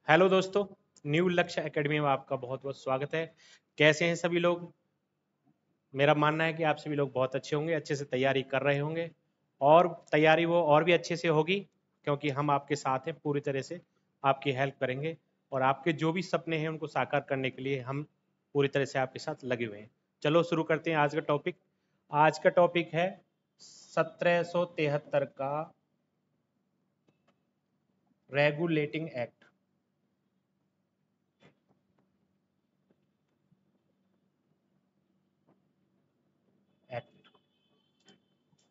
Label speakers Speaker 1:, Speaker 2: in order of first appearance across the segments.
Speaker 1: Hello दोस्तों, new लक्ष्य academy में आपका बहुत बहुत स्वागत है। कैसे हैं सभी लोग? मेरा मानना है कि आप सभी लोग बहुत अच्छे होंगे, अच्छे से तैयारी कर रहे होंगे और तैयारी वो और भी अच्छे से होगी क्योंकि हम आपके साथ हैं, पूरी तरह से आपकी हेल्प करेंगे और आपके जो भी सपने हैं उनको साकार करने के लिए हम पूरी तरह से आपके साथ लगे हुए हैं। चलो शुरू करते हैं आज का टॉपिक। आज का टॉपिक है 1773 का रेगुलेटिंग एक्ट।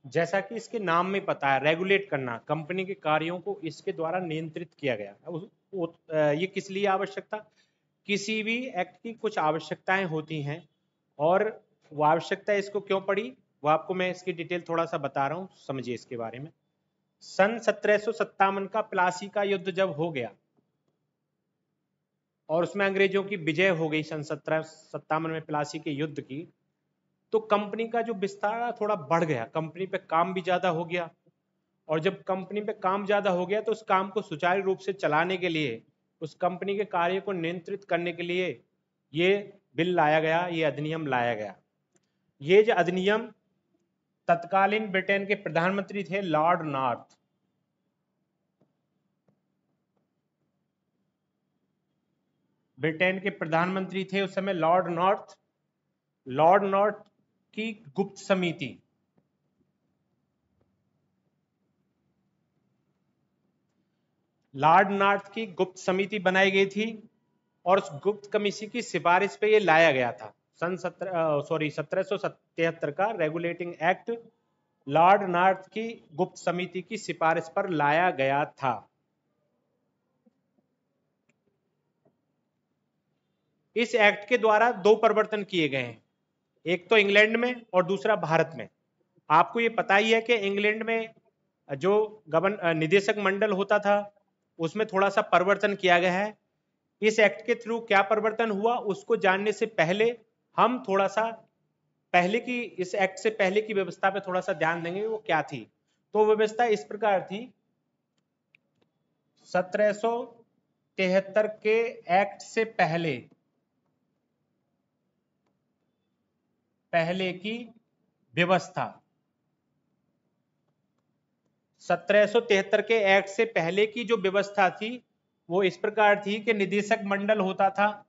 Speaker 1: जैसा कि इसके नाम में पता है, रेगुलेट करना, कंपनी के कार्यों को इसके द्वारा नियंत्रित किया गया। ये किस लिए आवश्यक था? किसी भी एक्ट की कुछ आवश्यकताएं होती हैं और वो आवश्यकता इसको क्यों पड़ी, वो आपको मैं इसकी डिटेल थोड़ा सा बता रहा हूँ, समझिए इसके बारे में। सन 1757 का प्लासी का युद्ध जब हो गया और उसमें अंग्रेजों की विजय हो गई सन 1757 में प्लासी के युद्ध की, तो कंपनी का जो विस्तार थोड़ा बढ़ गया, कंपनी पे काम भी ज्यादा हो गया और जब कंपनी पे काम ज्यादा हो गया तो उस काम को सुचारू रूप से चलाने के लिए, उस कंपनी के कार्य को नियंत्रित करने के लिए ये बिल लाया गया, ये अधिनियम लाया गया। ये जो अधिनियम, तत्कालीन ब्रिटेन के प्रधानमंत्री थे लॉर्ड नॉर्थ। ब्रिटेन के प्रधानमंत्री थे उस समय लॉर्ड नॉर्थ। लॉर्ड नॉर्थ की गुप्त समिति, लॉर्ड नॉर्थ की गुप्त समिति बनाई गई थी और उस गुप्त कमेटी की सिफारिश पे ये लाया गया था। सन 1773 का रेगुलेटिंग एक्ट लॉर्ड नॉर्थ की गुप्त समिति की सिफारिश पर लाया गया था। इस एक्ट के द्वारा दो परिवर्तन किए गए हैं, एक तो इंग्लैंड में और दूसरा भारत में। आपको ये पता ही है कि इंग्लैंड में जो निदेशक मंडल होता था उसमें थोड़ा सा परिवर्तन किया गया है। इस एक्ट के थ्रू क्या परिवर्तन हुआ उसको जानने से पहले हम थोड़ा सा पहले की, इस एक्ट से पहले की व्यवस्था पे थोड़ा सा ध्यान देंगे, वो क्या थी। तो व्यवस्था इस प्रकार थी, 1773 के एक्ट से पहले पहले की व्यवस्था, 1773 के एक्ट से पहले की जो व्यवस्था थी वो इस प्रकार थी कि निदेशक मंडल होता था।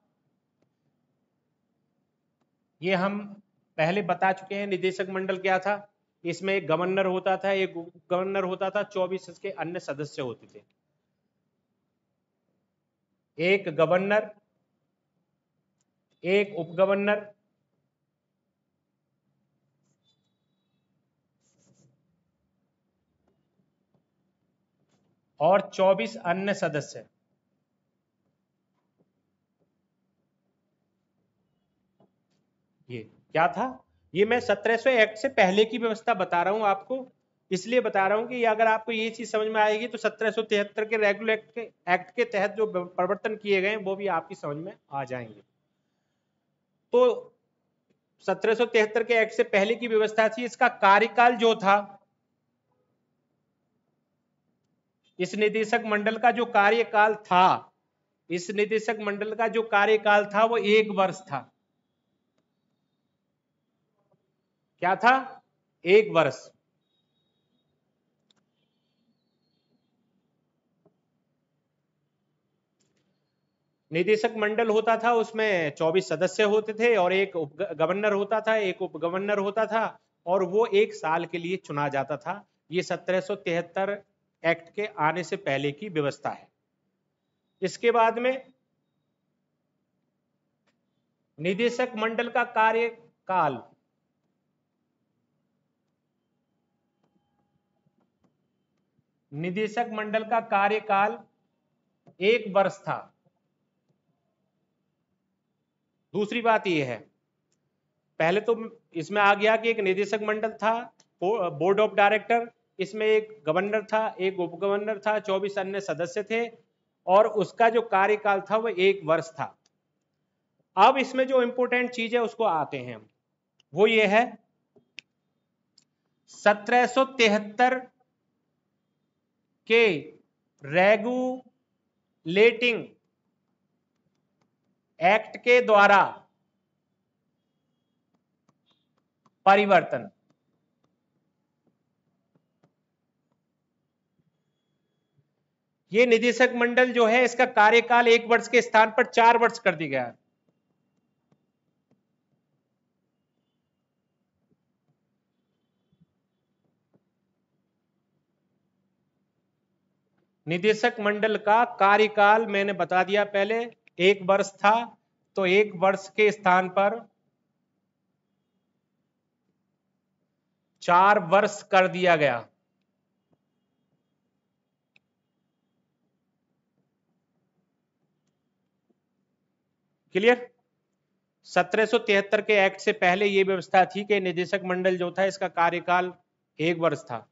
Speaker 1: ये हम पहले बता चुके हैं, निदेशक मंडल क्या था। इसमें एक गवर्नर होता था, एक गवर्नर होता था, 24 इसके अन्य सदस्य होते थे। एक गवर्नर, एक उप गवर्नर और 24 अन्य सदस्य। ये क्या था? ये मैं 1700 एक्ट से पहले की व्यवस्था बता रहा हूं आपको, इसलिए बता रहा हूं कि अगर आपको ये चीज समझ में आएगी तो 1773 के रेगुलर एक्ट के तहत जो परिवर्तन किए गए वो भी आपकी समझ में आ जाएंगे। तो 1773 के एक्ट से पहले की व्यवस्था थी, इसका कार्यकाल जो था, इस निदेशक मंडल का जो कार्यकाल था, इस निदेशक मंडल का जो कार्यकाल था वो 1 वर्ष था। क्या था? 1 वर्ष। निदेशक मंडल होता था, उसमें 24 सदस्य होते थे और एक गवर्नर होता था, एक उप गवर्नर होता था और वो 1 साल के लिए चुना जाता था। ये 1773 एक्ट के आने से पहले की व्यवस्था है। इसके बाद में निदेशक मंडल का कार्यकाल, निदेशक मंडल का कार्यकाल 1 वर्ष था। दूसरी बात यह है, पहले तो इसमें आ गया कि एक निदेशक मंडल था, बोर्ड ऑफ डायरेक्टर, इसमें एक गवर्नर था, एक उप गवर्नर था, 24 अन्य सदस्य थे और उसका जो कार्यकाल था वो 1 वर्ष था। अब इसमें जो इंपोर्टेंट चीज है उसको आते हैं हम, वो ये है 1773 के रेगुलेटिंग एक्ट के द्वारा परिवर्तन। ये निदेशक मंडल जो है इसका कार्यकाल 1 वर्ष के स्थान पर 4 वर्ष कर दिया गया। निदेशक मंडल का कार्यकाल मैंने बता दिया पहले, 1 वर्ष था, तो 1 वर्ष के स्थान पर 4 वर्ष कर दिया गया। क्लियर? 1773 के एक्ट से पहले यह व्यवस्था थी कि निदेशक मंडल जो था इसका कार्यकाल 1 वर्ष था,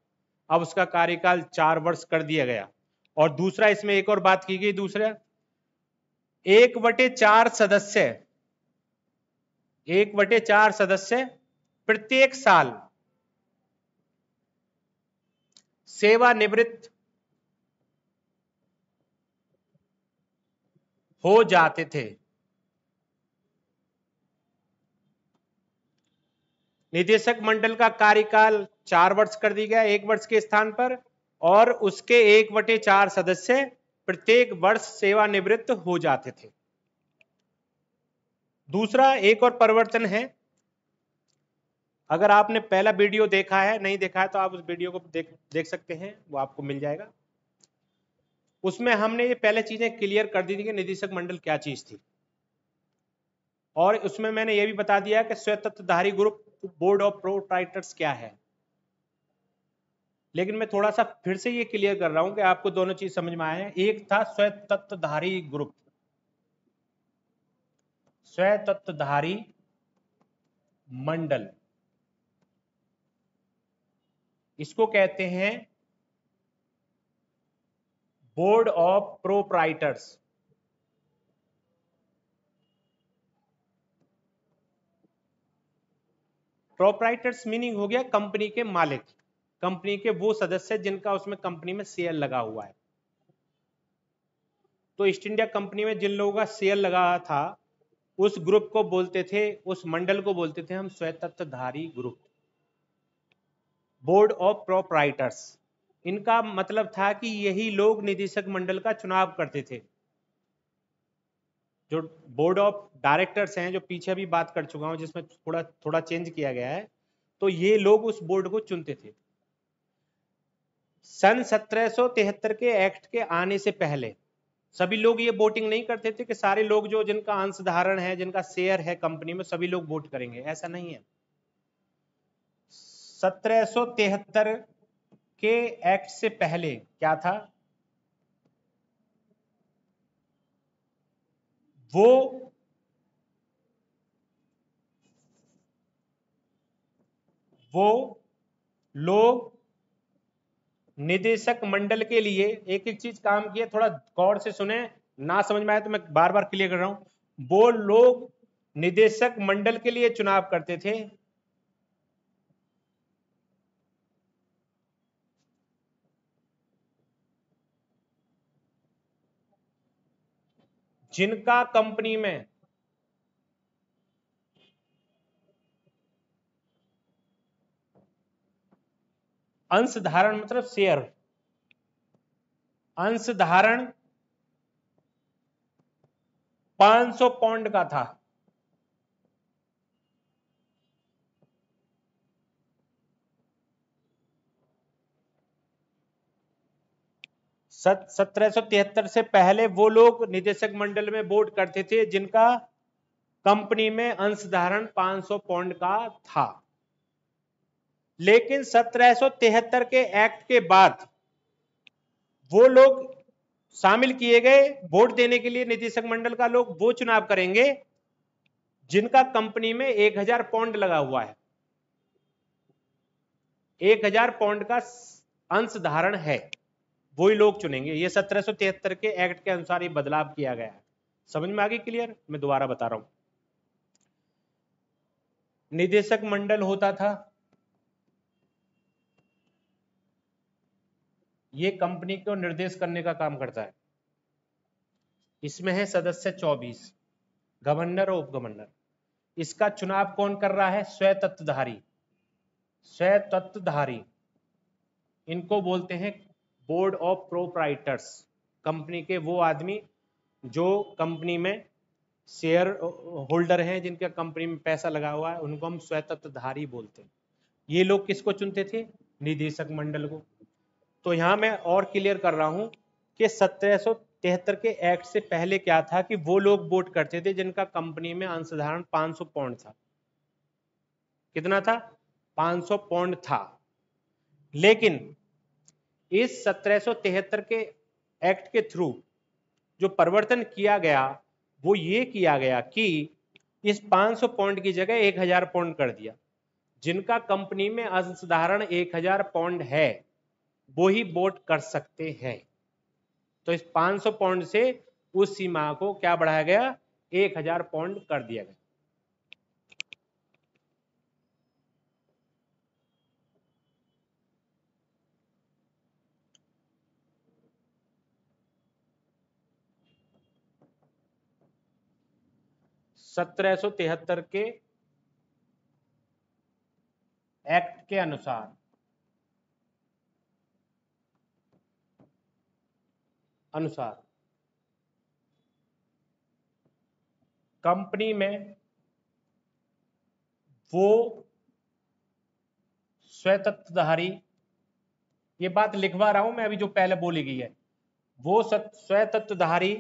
Speaker 1: अब उसका कार्यकाल 4 वर्ष कर दिया गया। और दूसरा इसमें एक और बात की गई, दूसरा 1/4 सदस्य, 1/4 सदस्य प्रत्येक साल सेवानिवृत्त हो जाते थे। निदेशक मंडल का कार्यकाल 4 वर्ष कर दिया गया 1 वर्ष के स्थान पर, और उसके 1/4 सदस्य प्रत्येक वर्ष सेवानिवृत्त हो जाते थे। दूसरा एक और परिवर्तन है, अगर आपने पहला वीडियो देखा है, नहीं देखा है तो आप उस वीडियो को देख सकते हैं, वो आपको मिल जाएगा। उसमें हमने ये पहले चीजें क्लियर कर दी थी कि निदेशक मंडल क्या चीज थी, और उसमें मैंने ये भी बता दिया कि स्वायत्तधारी ग्रुप बोर्ड ऑफ प्रोप्राइटर्स क्या है। लेकिन मैं थोड़ा सा फिर से ये क्लियर कर रहा हूं कि आपको दोनों चीज समझ में आए। एक था स्वायत्तधारी ग्रुप, स्वायत्तधारी मंडल, इसको कहते हैं board of proprietors. Proprietors meaning हो गया कंपनी के मालिक, कंपनी के वो सदस्य जिनका उसमें कंपनी में शेयर लगा हुआ है। तो ईस्ट इंडिया कंपनी में जिन लोगों का शेयर लगा था उस ग्रुप को बोलते थे, उस मंडल को बोलते थे हम स्वायत्तधारी ग्रुप, बोर्ड ऑफ प्रोप्राइटर्स। इनका मतलब था कि यही लोग निदेशक मंडल का चुनाव करते थे। जो बोर्ड ऑफ डायरेक्टर्स हैं, जो पीछे अभी बात कर चुका हूं जिसमें थोड़ा थोड़ा चेंज किया गया है, तो ये लोग उस बोर्ड को चुनते थे। सन 1773 के एक्ट के आने से पहले सभी लोग ये वोटिंग नहीं करते थे कि सारे लोग जो जिनका अंश धारण है, जिनका शेयर है कंपनी में, सभी लोग वोट करेंगे, ऐसा नहीं है। 1773 के एक्ट से पहले क्या था, वो लोग निदेशक मंडल के लिए एक एक चीज काम किया, थोड़ा गौर से सुने, ना समझ में आए तो मैं बार बार क्लियर कर रहा हूं। वो लोग निदेशक मंडल के लिए चुनाव करते थे जिनका कंपनी में अंश धारण, मतलब शेयर, अंश धारण 500 पाउंड का था। सत 1773 से पहले वो लोग निदेशक मंडल में वोट करते थे जिनका कंपनी में अंश धारण 500 पाउंड का था। लेकिन 1773 के एक्ट के बाद वो लोग शामिल किए गए, वोट देने के लिए निदेशक मंडल का लोग वो चुनाव करेंगे जिनका कंपनी में 1000 पाउंड लगा हुआ है, 1000 पाउंड का अंश धारण है, वही लोग चुनेंगे। ये 1773 के एक्ट के अनुसार ये बदलाव किया गया है। समझ में आ गई? क्लियर? मैं दोबारा बता रहा हूं। निदेशक मंडल होता था, ये कंपनी को निर्देश करने का काम करता है। इसमें है सदस्य 24, गवर्नर और उप गवर्नर, इसका चुनाव कौन कर रहा है? स्वतंत्रधारी। स्वतंत्रधारी इनको बोलते हैं बोर्ड ऑफ प्रोप्राइटर्स। कंपनी के वो आदमी जो कंपनी में शेयर होल्डर हैं, जिनका कंपनी में पैसा लगा हुआ है, उनको हम स्वतंत्रधारी बोलते हैं। ये लोग किसको चुनते थे? निदेशक मंडल को। तो यहां मैं और क्लियर कर रहा हूं कि 1773 के एक्ट से पहले क्या था कि वो लोग वोट करते थे जिनका कंपनी में अंशधारण 500 पाउंड था। कितना था? 500 पाउंड था। लेकिन इस 1773 के एक्ट के थ्रू जो परिवर्तन किया गया वो ये किया गया कि इस 500 पाउंड की जगह 1000 पाउंड कर दिया। जिनका कंपनी में अंशधारण 1000 पाउंड है वो ही वोट कर सकते हैं। तो इस 500 पाउंड से उस सीमा को क्या बढ़ाया गया? 1000 पाउंड कर दिया गया। सत्रह सौ तिहत्तर के एक्ट के अनुसार कंपनी में वो स्वतंत्रधारी, ये बात लिखवा रहा हूं मैं अभी जो पहले बोली गई है, वो स्वतंत्रधारी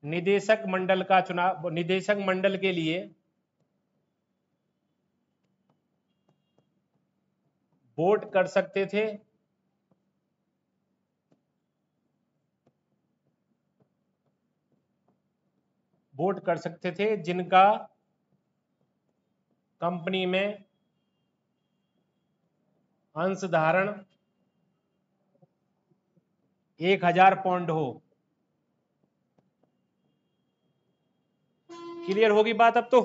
Speaker 1: निदेशक मंडल का चुनाव, निदेशक मंडल के लिए वोट कर सकते थे जिनका कंपनी में अंशधारण 1000 पाउंड हो। क्लियर होगी बात अब तो?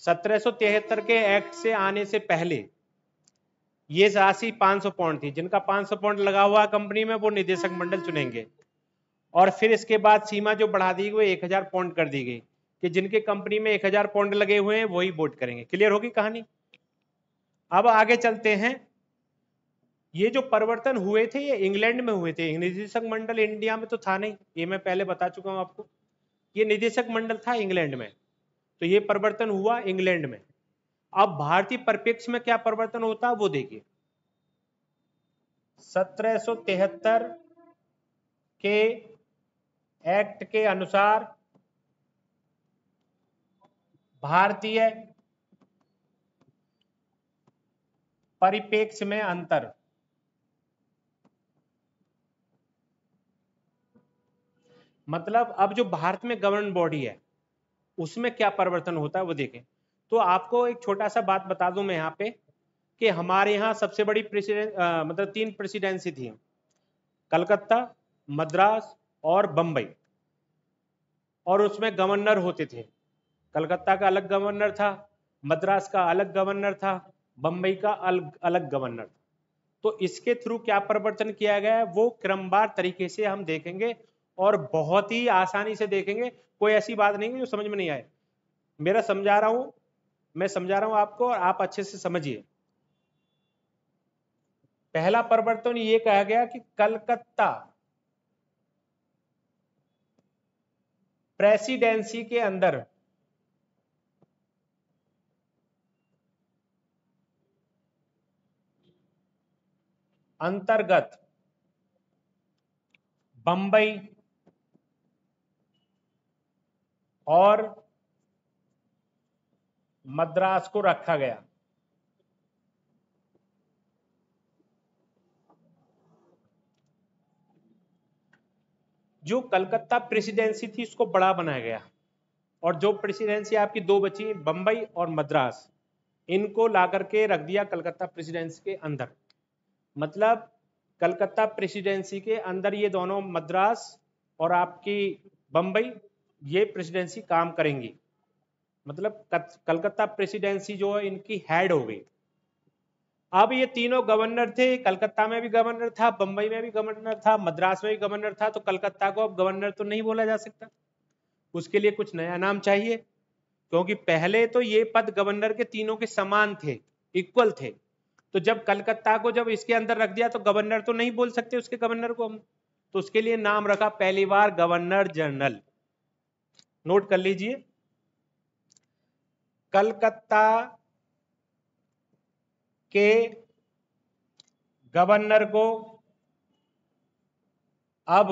Speaker 1: 1773 के एक्ट से आने से पहले ये राशि 500 पाउंड थी। जिनका 500 पाउंड लगा हुआ कंपनी में वो निदेशक मंडल चुनेंगे। और फिर इसके बाद सीमा जो बढ़ा दी गई 1000 पाउंड कर दी गई कि जिनके कंपनी में 1000 पाउंड लगे हुए हैं वही वोट करेंगे। क्लियर होगी कहानी? अब आगे चलते हैं। ये जो परिवर्तन हुए थे ये इंग्लैंड में हुए थे, निदेशक मंडल इंडिया में तो था नहीं, ये मैं पहले बता चुका हूं आपको। ये निदेशक मंडल था इंग्लैंड में, तो ये परिवर्तन हुआ इंग्लैंड में। अब भारतीय परिप्रेक्ष्य में क्या परिवर्तन होता है वो देखिए। 1773 के एक्ट के अनुसार भारतीय परिप्रेक्ष्य में अंतर, मतलब अब जो भारत में गवर्निंग बॉडी है उसमें क्या परिवर्तन होता है वो देखें। तो आपको एक छोटा सा बात बता दूं मैं यहाँ पे कि हमारे यहाँ सबसे बड़ी मतलब 3 प्रेसिडेंसी थी, कलकत्ता, मद्रास और बंबई। और उसमें गवर्नर होते थे। कलकत्ता का अलग गवर्नर था, मद्रास का अलग गवर्नर था, बंबई का अलग गवर्नर था। तो इसके थ्रू क्या परिवर्तन किया गया है वो क्रमवार तरीके से हम देखेंगे और बहुत ही आसानी से देखेंगे। कोई ऐसी बात नहीं है जो समझ में नहीं आए। मैं समझा रहा हूं आपको और आप अच्छे से समझिए। पहला परिवर्तन ये कहा गया कि कलकत्ता प्रेसिडेंसी के अंदर अंतर्गत बंबई और मद्रास को रखा गया। जो कलकत्ता प्रेसिडेंसी थी उसको बड़ा बनाया गया और जो प्रेसिडेंसी आपकी दो बची बंबई और मद्रास, इनको ला करके रख दिया कलकत्ता प्रेसिडेंसी के अंदर। मतलब कलकत्ता प्रेसिडेंसी के अंदर ये दोनों मद्रास और आपकी बंबई ये प्रेसिडेंसी काम करेंगी। मतलब कलकत्ता प्रेसिडेंसी जो है इनकी हेड हो गई। अब ये तीनों गवर्नर थे, कलकत्ता में भी गवर्नर था, बंबई में भी गवर्नर था, मद्रास में भी गवर्नर था। तो कलकत्ता को अब गवर्नर तो नहीं बोला जा सकता, उसके लिए कुछ नया नाम चाहिए, क्योंकि पहले तो ये पद गवर्नर के तीनों के समान थे, इक्वल थे। तो जब कलकत्ता को जब इसके अंदर रख दिया तो गवर्नर तो नहीं बोल सकते उसके गवर्नर को हम, तो उसके लिए नाम रखा पहली बार गवर्नर जनरल। नोट कर लीजिए, कलकत्ता के गवर्नर को अब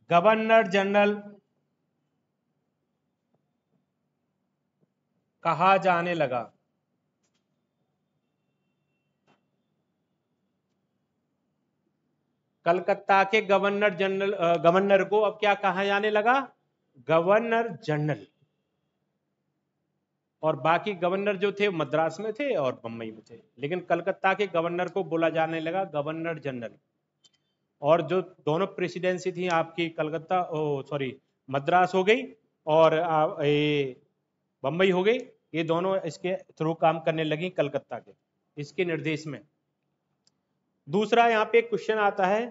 Speaker 1: गवर्नर जनरल कहा जाने लगा। कलकत्ता के गवर्नर को अब क्या कहा जाने लगा? Governor general. और बाकी गवर्नर जो थे मद्रास में थे और बम्बई में थे, लेकिन कलकत्ता के गवर्नर को बोला जाने लगा गवर्नर जनरल। और जो दोनों प्रेसिडेंसी थी आपकी, कलकत्ता सॉरी मद्रास हो गई और बम्बई हो गई, ये दोनों इसके थ्रू काम करने लगी कलकत्ता के, इसके निर्देश में। दूसरा यहाँ पे क्वेश्चन आता है,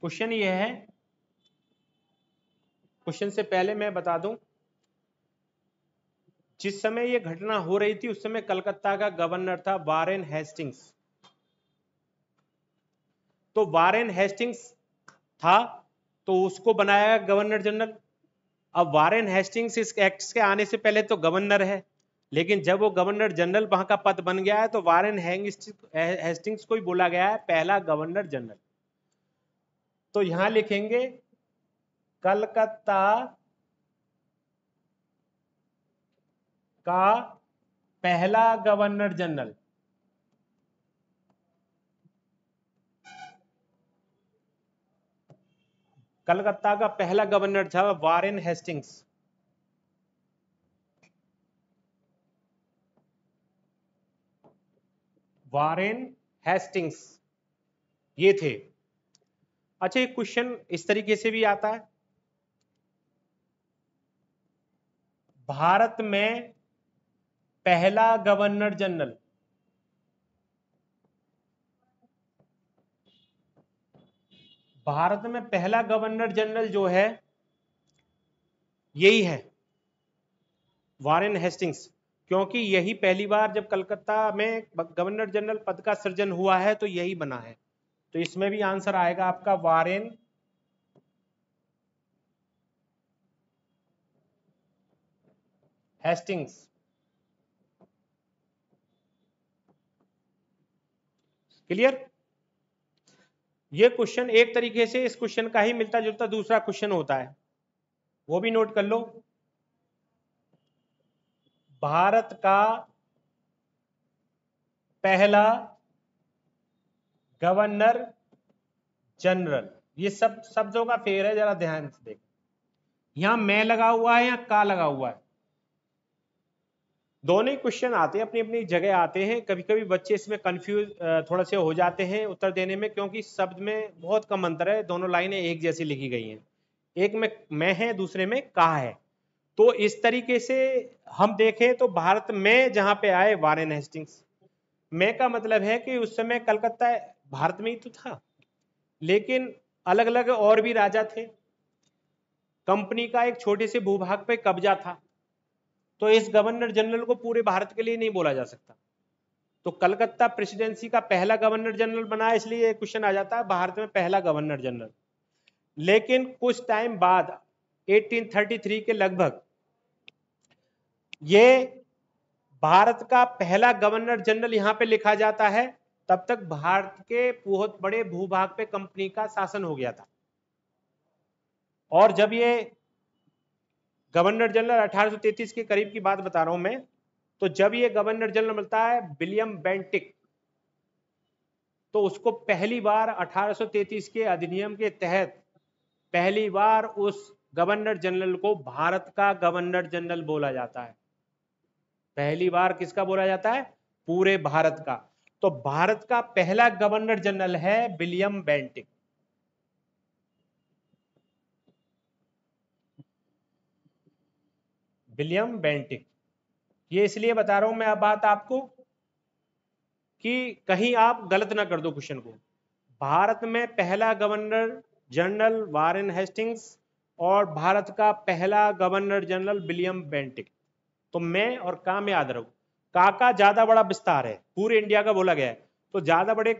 Speaker 1: क्वेश्चन ये है, क्वेश्चन से पहले मैं बता दूं, जिस समय ये घटना हो रही थी उस समय कलकत्ता का गवर्नर था वारेन हेस्टिंग्स। तो वारेन हेस्टिंग्स था तो उसको बनाया गवर्नर जनरल। अब वारेन हेस्टिंग्स इस एक्ट के आने से पहले तो गवर्नर है, लेकिन जब वो गवर्नर जनरल वहां का पद बन गया है तो वारेन हेस्टिंग्स को ही बोला गया है पहला गवर्नर जनरल। तो यहां लिखेंगे कलकत्ता का पहला गवर्नर जनरल। कलकत्ता का पहला गवर्नर था वारेन हेस्टिंग्स। वारेन हेस्टिंग्स ये थे। अच्छा, एक क्वेश्चन इस तरीके से भी आता है, भारत में पहला गवर्नर जनरल, भारत में पहला गवर्नर जनरल जो है यही है वारेन हेस्टिंग्स, क्योंकि यही पहली बार जब कलकत्ता में गवर्नर जनरल पद का सृजन हुआ है तो यही बना है। तो इसमें भी आंसर आएगा आपका वारेन हेस्टिंग्स। क्लियर? ये क्वेश्चन एक तरीके से इस क्वेश्चन का ही मिलता जुलता दूसरा क्वेश्चन होता है, वो भी नोट कर लो। भारत का पहला गवर्नर जनरल, ये सब शब्दों का फेर है, जरा ध्यान से देख। यहां मैं लगा हुआ है या का लगा हुआ है, दोनों ही क्वेश्चन आते हैं, अपनी अपनी जगह आते हैं। कभी कभी बच्चे इसमें कंफ्यूज थोड़ा से हो जाते हैं उत्तर देने में, क्योंकि शब्द में बहुत कम अंतर है, दोनों लाइनें एक जैसी लिखी गई हैं, एक में मैं है दूसरे में का है। तो इस तरीके से हम देखें तो भारत में जहां पे आए वारेन हेस्टिंग्स, मैं का मतलब है कि उस समय कलकत्ता भारत में ही तो था, लेकिन अलग अलग और भी राजा थे, कंपनी का एक छोटे से भूभाग पे कब्जा था, तो इस गवर्नर जनरल को पूरे भारत के लिए नहीं बोला जा सकता। तो कलकत्ता प्रेसिडेंसी का पहला गवर्नर जनरल बना, इसलिए ये क्वेश्चन आ जाता है भारत में पहला गवर्नर जनरल। लेकिन कुछ टाइम बाद 1833 के लगभग ये भारत का पहला गवर्नर जनरल यहां पे लिखा जाता है, तब तक भारत के बहुत बड़े भूभाग पे कंपनी का शासन हो गया था। और जब ये गवर्नर जनरल 1833 के करीब की बात बता रहा हूं मैं, तो जब ये गवर्नर जनरल मिलता है विलियम बेंटिक, तो उसको पहली बार 1833 के अधिनियम के तहत पहली बार उस गवर्नर जनरल को भारत का गवर्नर जनरल बोला जाता है। पहली बार किसका बोला जाता है? पूरे भारत का। तो भारत का पहला गवर्नर जनरल है विलियम बेंटिक। विलियम बेंटिक, ये इसलिए बता रहा हूं मैं अब बात आपको कि कहीं आप गलत ना कर दो क्वेश्चन को। भारत में पहला गवर्नर जनरल वारेन हेस्टिंग्स और भारत का पहला गवर्नर जनरल विलियम बेंटिक। तो मैं और का में याद रखो, का ज्यादा बड़ा विस्तार है, पूरे इंडिया का बोला गया है, तो ज्यादा बड़े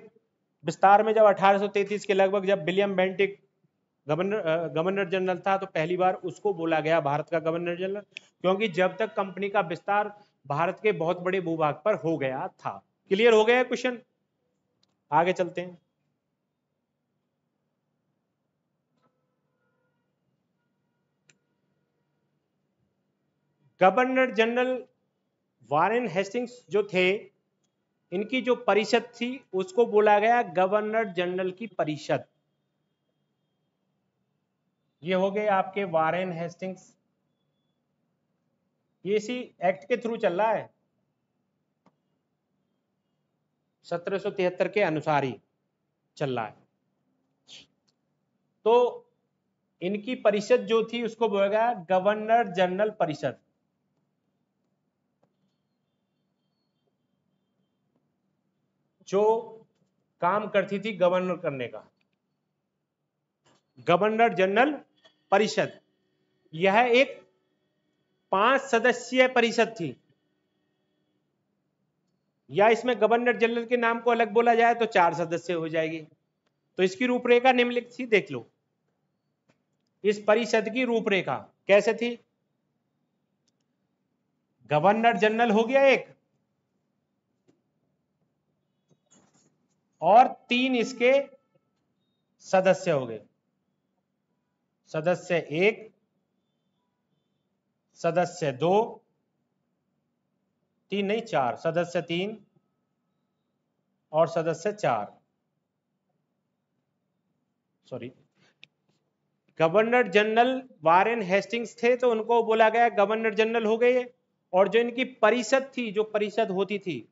Speaker 1: विस्तार में जब 1833 के लगभग जब विलियम बेंटिक गवर्नर जनरल था, तो पहली बार उसको बोला गया भारत का गवर्नर जनरल, क्योंकि जब तक कंपनी का विस्तार भारत के बहुत बड़े भूभाग पर हो गया था। क्लियर हो गया क्वेश्चन? आगे चलते हैं। गवर्नर जनरल वारेन हेस्टिंग्स जो थे, इनकी जो परिषद थी उसको बोला गया गवर्नर जनरल की परिषद। ये हो गए आपके वारेन हेस्टिंग्स, ये इसी एक्ट के थ्रू चल रहा है, 1773 के अनुसार ही चल रहा है। तो इनकी परिषद जो थी उसको बोला गया गवर्नर जनरल परिषद। जो काम करती थी गवर्नर करने का, गवर्नर जनरल परिषद। यह एक 5 सदस्यीय परिषद थी, या इसमें गवर्नर जनरल के नाम को अलग बोला जाए तो 4 सदस्य हो जाएगी। तो इसकी रूपरेखा निम्नलिखित थी, देख लो। इस परिषद की रूपरेखा कैसे थी? गवर्नर जनरल हो गया एक, और 3 इसके सदस्य हो गए। सदस्य 1, सदस्य 2, 3 नहीं 4, सदस्य 3 और सदस्य 4। Sorry, governor general Warren Hastings थे तो उनको बोला गया गवर्नर जनरल हो गए, और जो इनकी परिषद थी, जो परिषद होती थी,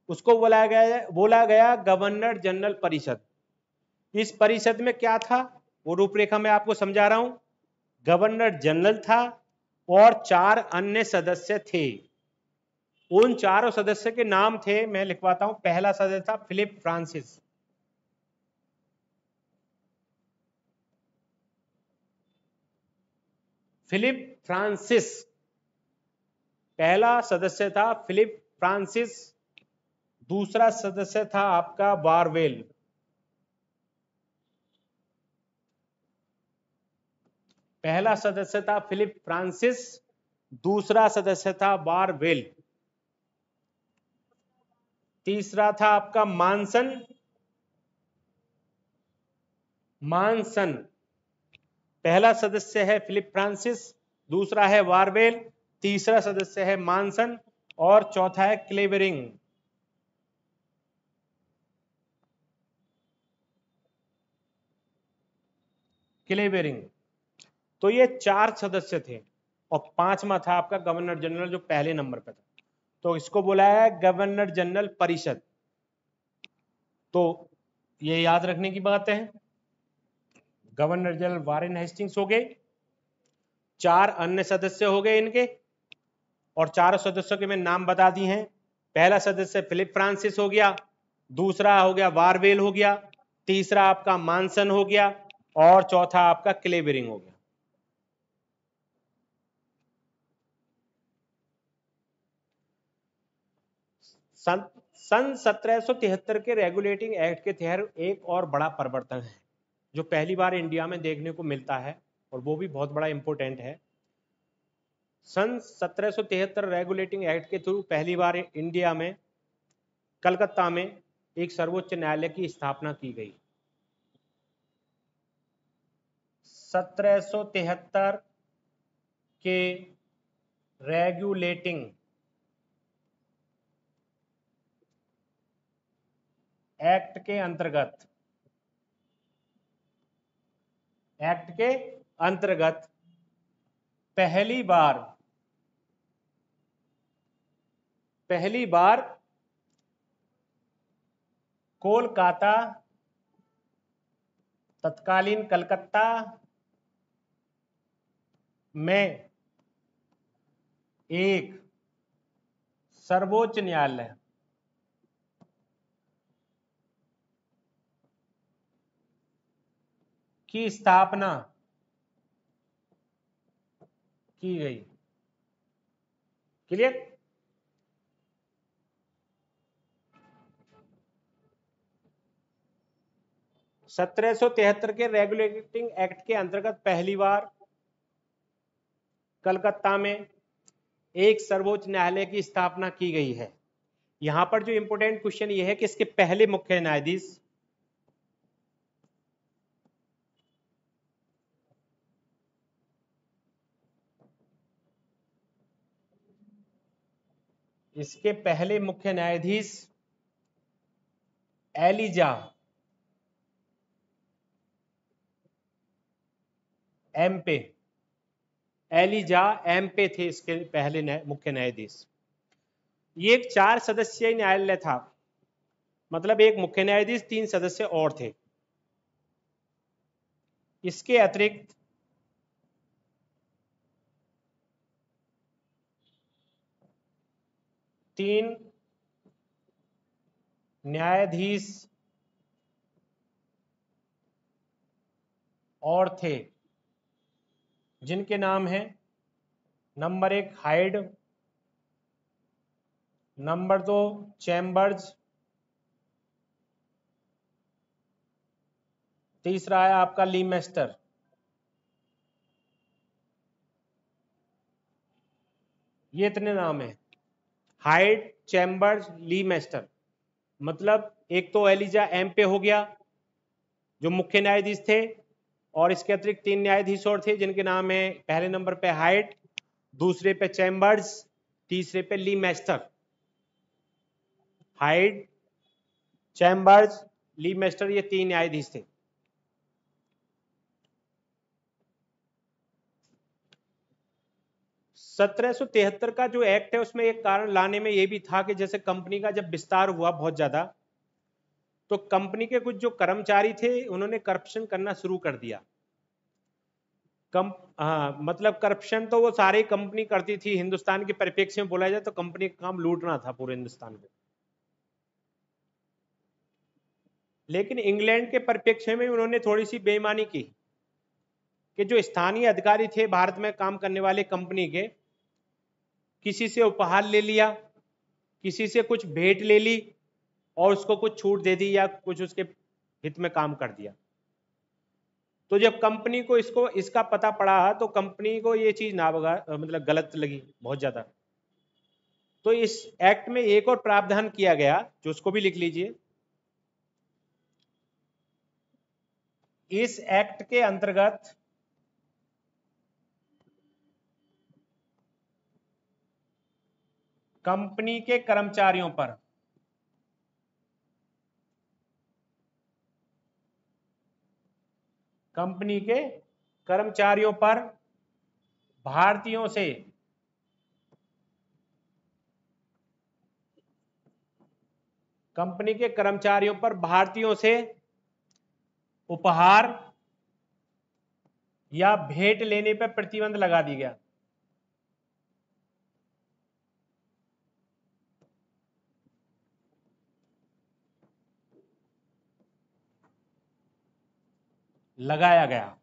Speaker 1: उसको बोला गया गवर्नर जनरल परिषद। इस परिषद में क्या था, वो रूपरेखा में आपको समझा रहा हूं। गवर्नर जनरल था और 4 अन्य सदस्य थे। उन चारों सदस्य के नाम थे, मैं लिखवाता हूं। पहला सदस्य था फिलिप फ्रांसिस। फिलिप फ्रांसिस पहला सदस्य था, फिलिप फ्रांसिस। दूसरा सदस्य था आपका बारवेल। पहला सदस्य था फिलिप फ्रांसिस, दूसरा सदस्य था बारवेल। तीसरा था आपका मानसन। पहला सदस्य है फिलिप फ्रांसिस, दूसरा है वारवेल, तीसरा सदस्य है मानसन, और चौथा है क्लेवेरिंग। तो ये 4 सदस्य थे, और 5वां था आपका गवर्नर जनरल जो पहले नंबर पे था। तो इसको बोला है गवर्नर जनरल परिषद। तो ये याद रखने की बात है। गवर्नर जनरल वारेन हेस्टिंग्स हो गए, 4 अन्य सदस्य हो गए इनके, और 4 सदस्यों के मैं नाम बता दी हैं। पहला सदस्य फिलिप फ्रांसिस हो गया, दूसरा हो गया वारवेल हो गया, तीसरा आपका मानसन हो गया, और चौथा आपका क्लेवेरिंग हो गया। सन 1773 के रेगुलेटिंग एक्ट के तहत एक और बड़ा परिवर्तन है जो पहली बार इंडिया में देखने को मिलता है, और वो भी बहुत बड़ा इंपॉर्टेंट है। सन 1773 रेगुलेटिंग एक्ट के थ्रू पहली बार इंडिया में कलकत्ता में एक सर्वोच्च न्यायालय की स्थापना की गई। 1773 के रेगुलेटिंग एक्ट के अंतर्गत पहली बार कोलकाता, तत्कालीन कलकत्ता में एक सर्वोच्च न्यायालय की स्थापना की गई। क्लियर? सत्रह सौ तिहत्तर के रेगुलेटिंग एक्ट के अंतर्गत पहली बार कलकत्ता में एक सर्वोच्च न्यायालय की स्थापना की गई है। यहां पर जो इंपोर्टेंट क्वेश्चन ये है कि इसके पहले मुख्य न्यायाधीश इसके पहले मुख्य न्यायाधीश एलिजा एम्पे, एलिजा एम्पे थे इसके पहले मुख्य न्यायाधीश। ये एक 4 सदस्यीय न्यायालय था, मतलब एक मुख्य न्यायाधीश 3 सदस्य और थे। इसके अतिरिक्त तीन न्यायाधीश और थे जिनके नाम हैं नंबर 1 हाइड, नंबर 2 चैम्बर्स, तीसरा है आपका लीमेस्टर। ये इतने नाम हैं, हाइड, चैम्बर्स, लीमेस्टर। मतलब एक तो एलिजा एम्पे हो गया जो मुख्य न्यायाधीश थे, और इसके अतिरिक्त 3 न्यायाधीश और थे जिनके नाम है पहले नंबर पे हाइड, दूसरे पे चैम्बर्स, तीसरे पे लीमेस्टर। हाइड, चैम्बर्स, लीमेस्टर, ये 3 न्यायाधीश थे। सत्रह सौ तिहत्तर का जो एक्ट है उसमें एक कारण लाने में यह भी था कि जैसे कंपनी का जब विस्तार हुआ बहुत ज्यादा, तो कंपनी के कुछ जो कर्मचारी थे उन्होंने करप्शन करना शुरू कर दिया। हाँ, मतलब करप्शन तो वो सारी कंपनी करती थी। हिंदुस्तान के परिप्रेक्ष्य में बोला जाए तो कंपनी का काम लूटना था पूरे हिंदुस्तान में। लेकिन इंग्लैंड के परिप्रेक्ष्य में उन्होंने थोड़ी सी बेईमानी की कि जो स्थानीय अधिकारी थे भारत में काम करने वाले कंपनी के, किसी से उपहार ले लिया, किसी से कुछ भेंट ले ली और उसको कुछ छूट दे दी या कुछ उसके हित में काम कर दिया। तो जब कंपनी को इसका पता पड़ा तो कंपनी को ये चीज मतलब गलत लगी बहुत ज्यादा। तो इस एक्ट में एक और प्रावधान किया गया जो उसको भी लिख लीजिए। इस एक्ट के अंतर्गत कंपनी के कर्मचारियों पर भारतीयों से उपहार या भेंट लेने पर प्रतिबंध लगा दिया गया।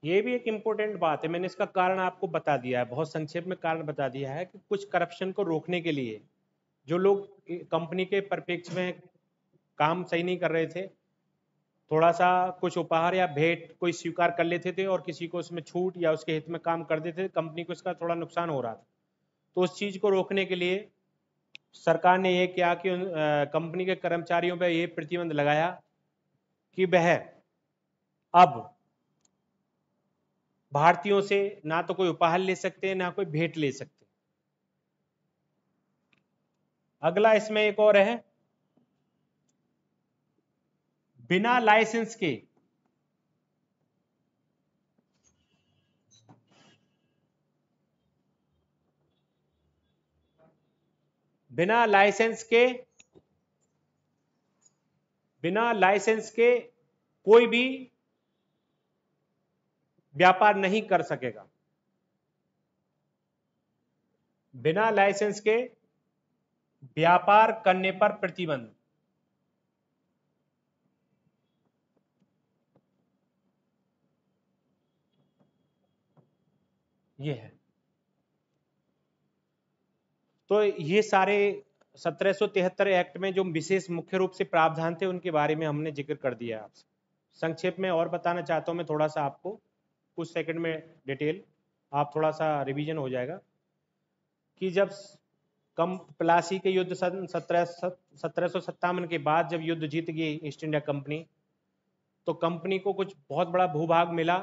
Speaker 1: ये भी एक इंपॉर्टेंट बात है। मैंने इसका कारण आपको बता दिया है, बहुत संक्षेप में कारण बता दिया है कि कुछ करप्शन को रोकने के लिए जो लोग कंपनी के परिप्रेक्ष्य में काम सही नहीं कर रहे थे, थोड़ा सा कुछ उपहार या भेंट कोई स्वीकार कर लेते थे और किसी को उसमें छूट या उसके हित में काम कर देते थे, कंपनी को इसका थोड़ा नुकसान हो रहा था। तो उस चीज को रोकने के लिए सरकार ने यह किया कि कंपनी के कर्मचारियों पर यह प्रतिबंध लगाया कि वह अब भारतीयों से ना तो कोई उपहार ले सकते ना कोई भेंट ले सकते। अगला इसमें एक और है, बिना लाइसेंस के बिना लाइसेंस के कोई भी व्यापार नहीं कर सकेगा। बिना लाइसेंस के व्यापार करने पर प्रतिबंध। ये है। तो ये सारे 1773 एक्ट में जो विशेष मुख्य रूप से प्रावधान थे उनके बारे में हमने जिक्र कर दिया आपसे। संक्षेप में और बताना चाहता हूँ मैं थोड़ा सा आपको, कुछ सेकंड में डिटेल, आप थोड़ा सा रिवीजन हो जाएगा कि जब कम प्लासी के युद्ध सन 1757 के बाद जब युद्ध जीत गई ईस्ट इंडिया कंपनी, तो कंपनी को कुछ बहुत बड़ा भूभाग मिला,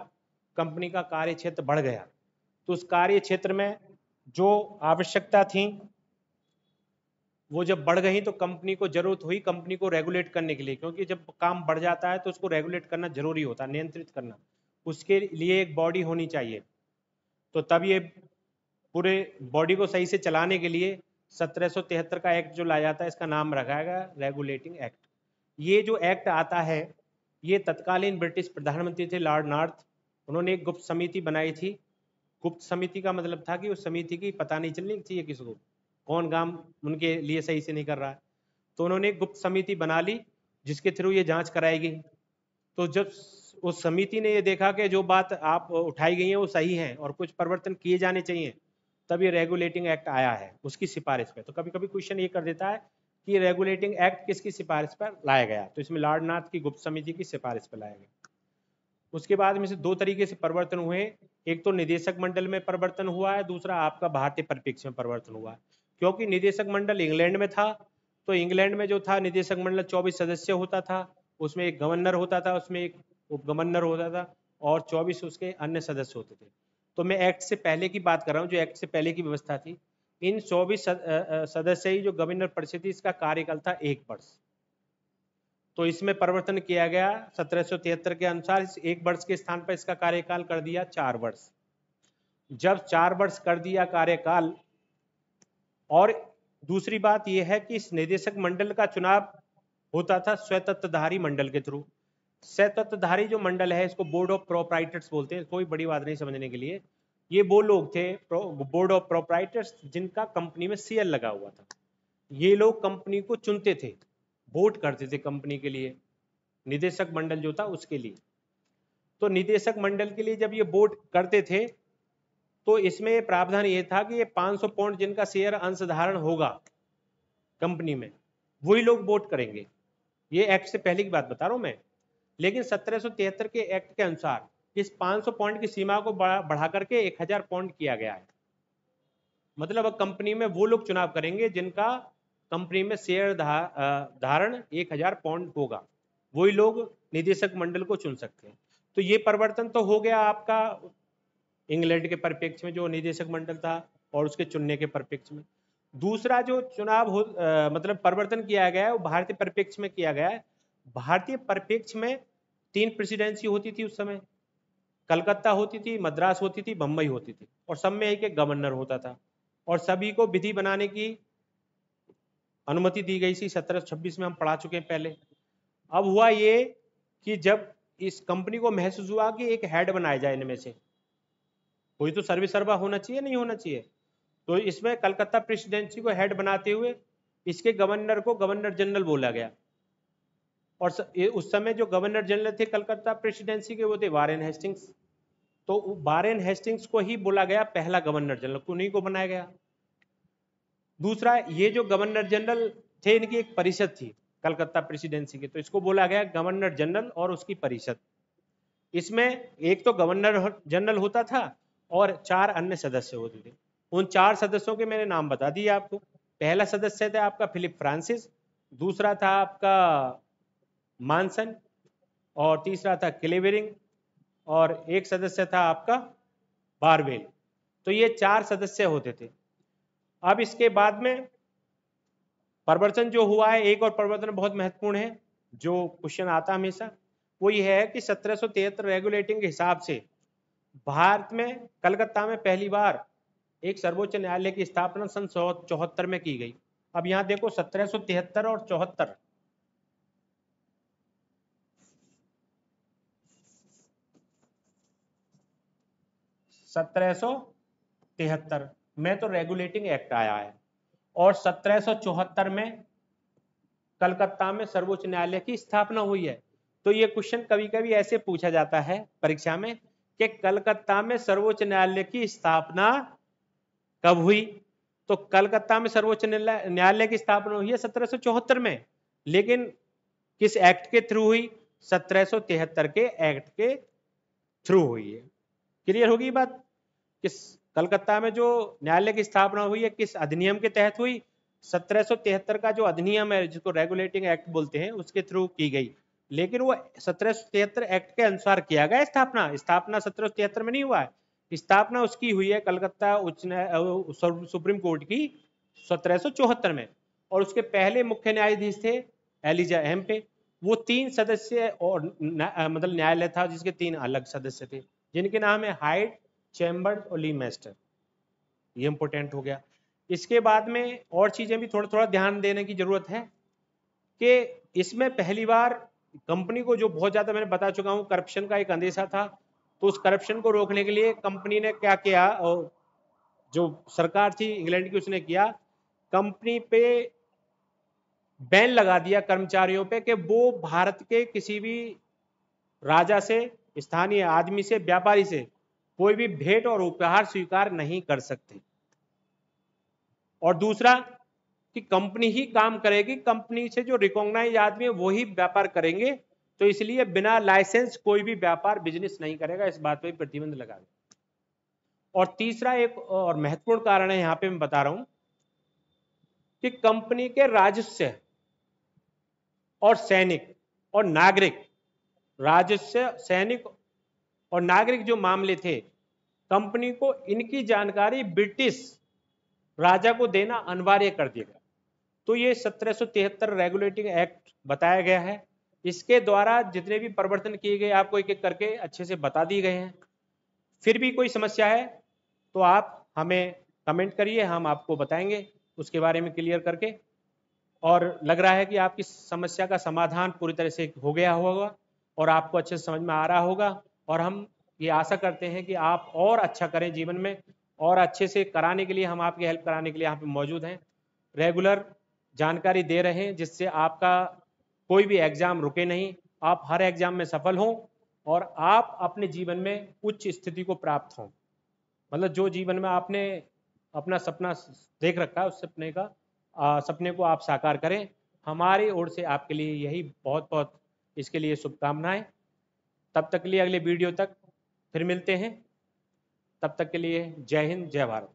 Speaker 1: कंपनी का कार्य क्षेत्र बढ़ गया। तो उस कार्य क्षेत्र में जो आवश्यकता थी वो जब बढ़ गई तो कंपनी को जरूरत हुई कंपनी को रेगुलेट करने के लिए, क्योंकि जब काम बढ़ जाता है तो उसको रेगुलेट करना जरूरी होता है, नियंत्रित करना, उसके लिए एक बॉडी होनी चाहिए। तो तब ये पूरे बॉडी को सही से चलाने के लिए 1773 का एक्ट जो लाया जाता है इसका नाम रखा गया रेगुलेटिंग एक्ट। ये जो एक्ट आता है ये तत्कालीन ब्रिटिश प्रधानमंत्री थे लॉर्ड नॉर्थ, उन्होंने एक गुप्त समिति बनाई थी। गुप्त समिति का मतलब था कि उस समिति की पता नहीं चलनी चाहिए किसी को, कौन काम उनके लिए सही से नहीं कर रहा है। तो उन्होंने एक गुप्त समिति बना ली जिसके थ्रू ये जांच कराई गई। तो जब उस समिति ने ये देखा कि जो बात आप उठाई गई है वो सही है और कुछ परिवर्तन किए जाने चाहिए, तब ये रेगुलेटिंग एक्ट आया है उसकी सिफारिश पे। तो कभी कभी क्वेश्चन ये कर देता है कि रेगुलेटिंग एक्ट किसकी सिफारिश पर लाया गया, तो इसमें लॉर्ड नॉर्थ की गुप्त समिति की सिफारिश पर लाया गया। उसके बाद में से दो तरीके से परिवर्तन हुए, एक तो निदेशक मंडल में परिवर्तन हुआ है, दूसरा आपका भारतीय परिप्रेक्ष्य में परिवर्तन हुआ है। क्योंकि निदेशक मंडल इंग्लैंड में था, तो इंग्लैंड में जो था निदेशक मंडल 24 सदस्य होता था, उसमें एक गवर्नर होता था, उसमें एक उप गवर्नर होता था और 24 उसके अन्य सदस्य होते थे। तो मैं एक्ट से पहले की बात कर रहा हूँ, जो एक्ट से पहले की व्यवस्था थी, इन 24 सदस्य ही जो गवर्नर परिषद थी इसका कार्यकाल था 1 वर्ष। तो इसमें परिवर्तन किया गया 1773 के अनुसार, इस 1 वर्ष के स्थान पर इसका कार्यकाल कर दिया 4 वर्ष। जब 4 वर्ष कर दिया कार्यकाल, और दूसरी बात यह है कि इस निदेशक मंडल का चुनाव होता था स्वतंत्रधारी मंडल के थ्रू। स्वतंत्रधारी जो मंडल है इसको बोर्ड ऑफ प्रोप्राइटर्स बोलते हैं, कोई बड़ी बात नहीं समझने के लिए। ये वो लोग थे बोर्ड ऑफ प्रोप्राइटर्स जिनका कंपनी में शेयर लगा हुआ था। ये लोग कंपनी को चुनते थे, वोट करते थे कंपनी के लिए, निदेशक मंडल जो था उसके लिए। तो निदेशक मंडल के लिए जब ये वोट करते थे तो इसमें प्रावधान ये था कि ये 500 पाउंड जिनका शेयर अंशधारण होगा कंपनी में वही लोग वोट करेंगे। ये एक्ट से पहले की बात बता रहा हूं मैं। लेकिन 1773 के एक्ट के अनुसार इस 500 पाउंड की सीमा को बढ़ा करके 1000 पाउंड किया गया है। मतलब अब कंपनी में वो लोग चुनाव करेंगे जिनका कंपनी में शेयर धारण 1000 पाउंड होगा, वही लोग निदेशक मंडल को चुन सकते हैं। तो ये परिवर्तन तो हो गया आपका इंग्लैंड के परिप्रेक्ष्य में जो निदेशक मंडल था और उसके चुनने के परिप्रेक्ष्य में। दूसरा जो चुनाव मतलब परिवर्तन किया गया है वो भारतीय परिप्रेक्ष्य में किया गया है। भारतीय परिप्रेक्ष्य में 3 प्रेसिडेंसी होती थी उस समय, कलकत्ता होती थी, मद्रास होती थी, बम्बई होती थी, और सब में एक एक गवर्नर होता था और सभी को विधि बनाने की अनुमति दी गई थी। 1726 में हम पढ़ा चुके हैं पहले। अब हुआ ये कि जब इस कंपनी को महसूस हुआ कि एक हेड बनाया जाए, इनमें से कोई तो सर्वा होना चाहिए, नहीं होना चाहिए, तो इसमें कलकत्ता प्रेसिडेंसी को हेड बनाते हुए इसके गवर्नर को गवर्नर जनरल बोला गया। और उस समय जो गवर्नर जनरल थे कलकत्ता प्रेसिडेंसी के वो थे वारेन हेस्टिंग्स। तो वारेन हेस्टिंग्स को ही बोला गया पहला गवर्नर जनरल, उन्हीं को बनाया गया। दूसरा, ये जो गवर्नर जनरल थे इनकी एक परिषद थी कलकत्ता प्रेसिडेंसी की, तो इसको बोला गया गवर्नर जनरल और उसकी परिषद। इसमें एक तो गवर्नर जनरल होता था और 4 अन्य सदस्य होते थे। उन 4 सदस्यों के मैंने नाम बता दिए आपको। पहला सदस्य था आपका फिलिप फ्रांसिस, दूसरा था आपका मानसन, और तीसरा था क्लेवेरिंग, और एक सदस्य था आपका बारवेल। तो ये 4 सदस्य होते थे। अब इसके बाद में परिवर्तन जो हुआ है, एक और परिवर्तन बहुत महत्वपूर्ण है जो क्वेश्चन आता हमेशा, वो ये है कि 1773 रेगुलेटिंग के हिसाब से भारत में कलकत्ता में पहली बार एक सर्वोच्च न्यायालय की स्थापना सन 74 में की गई। अब यहां देखो 1773 और 74, 1773 में तो रेगुलेटिंग एक्ट आया है और 1774 में कलकत्ता में सर्वोच्च न्यायालय की स्थापना हुई है। तो ये क्वेश्चन कभी कभी ऐसे पूछा जाता है परीक्षा में कि कलकत्ता में सर्वोच्च न्यायालय की स्थापना कब हुई? तो कलकत्ता में सर्वोच्च न्यायालय की स्थापना हुई है 1774 में, लेकिन किस एक्ट के थ्रू हुई? 1773 के एक्ट के थ्रू हुई है। क्लियर होगी बात? किस कलकत्ता में जो न्यायालय की स्थापना हुई है किस अधिनियम के तहत हुई? 1773 का जो अधिनियम है जिसको रेगुलेटिंग एक्ट बोलते हैं उसके थ्रू की गई, लेकिन वो 1773 एक्ट के अनुसार किया गया स्थापना। स्थापना 1773 में नहीं हुआ है, स्थापना उसकी हुई है कलकत्ता सुप्रीम कोर्ट की 1774 में। और उसके पहले मुख्य न्यायाधीश थे एलिजा हेम्पे। वो 3 सदस्य और मतलब न्यायालय था जिसके 3 अलग सदस्य थे, जिनके नाम है हाइट, चैम्बर्स और ली मेस्टर। ये इंपॉर्टेंट हो गया। इसके बाद में और चीजें भी थोड़ा थोड़ा ध्यान देने की जरूरत है कि इसमें पहली बार कंपनी को, जो बहुत ज्यादा मैंने बता चुका हूं, करप्शन का एक अंदेशा था, तो उस करप्शन को रोकने के लिए कंपनी ने क्या किया, और जो सरकार थी इंग्लैंड की उसने किया, कंपनी पे बैन लगा दिया कर्मचारियों पे कि वो भारत के किसी भी राजा से, स्थानीय आदमी से, व्यापारी से कोई भी भेंट और उपहार स्वीकार नहीं कर सकते। और दूसरा कि कंपनी ही काम करेगी, कंपनी से जो रिकॉग्नाइज आदमी है वो ही व्यापार करेंगे, तो इसलिए बिना लाइसेंस कोई भी व्यापार बिजनेस नहीं करेगा, इस बात पे प्रतिबंध लगा दिया। और तीसरा एक और महत्वपूर्ण कारण है यहां पे मैं बता रहा हूं कि कंपनी के राजस्व और सैनिक और नागरिक, राजस्व, सैनिक और नागरिक जो मामले थे, कंपनी को इनकी जानकारी ब्रिटिश राजा को देना अनिवार्य कर दिया गया। तो ये 1773 रेगुलेटिंग एक्ट बताया गया है। इसके द्वारा जितने भी परिवर्तन किए गए आपको एक एक करके अच्छे से बता दिए गए हैं। फिर भी कोई समस्या है तो आप हमें कमेंट करिए, हम आपको बताएंगे उसके बारे में क्लियर करके। और लग रहा है कि आपकी समस्या का समाधान पूरी तरह से हो गया होगा और आपको अच्छे से समझ में आ रहा होगा, और हम ये आशा करते हैं कि आप और अच्छा करें जीवन में, और अच्छे से कराने के लिए हम आपकी हेल्प कराने के लिए यहाँ पे मौजूद हैं। रेगुलर जानकारी दे रहे हैं जिससे आपका कोई भी एग्जाम रुके नहीं, आप हर एग्जाम में सफल हों और आप अपने जीवन में उच्च स्थिति को प्राप्त हों। मतलब जो जीवन में आपने अपना सपना देख रखा है उस सपने को आप साकार करें। हमारी ओर से आपके लिए यही बहुत बहुत इसके लिए शुभकामनाएं। तब तक के लिए अगले वीडियो तक फिर मिलते हैं। तब तक के लिए जय हिंद, जय भारत।